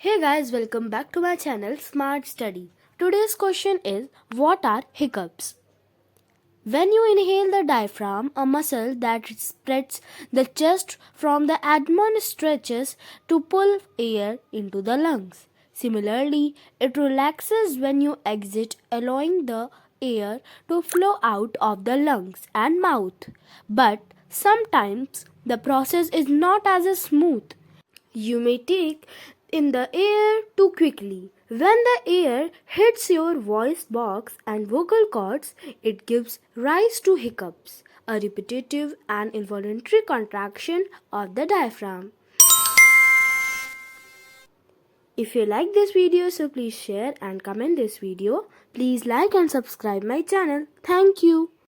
Hey guys, welcome back to my channel Smart Study. Today's question is, what are hiccups? When you inhale the diaphragm, a muscle that spreads the chest from the abdomen stretches to pull air into the lungs. Similarly, it relaxes when you exit, allowing the air to flow out of the lungs and mouth. But sometimes the process is not as smooth. You may take in the air too quickly. When the air hits your voice box and vocal cords, it gives rise to hiccups, a repetitive and involuntary contraction of the diaphragm. If you like this video, so please share and comment this video. Please like and subscribe my channel. Thank you.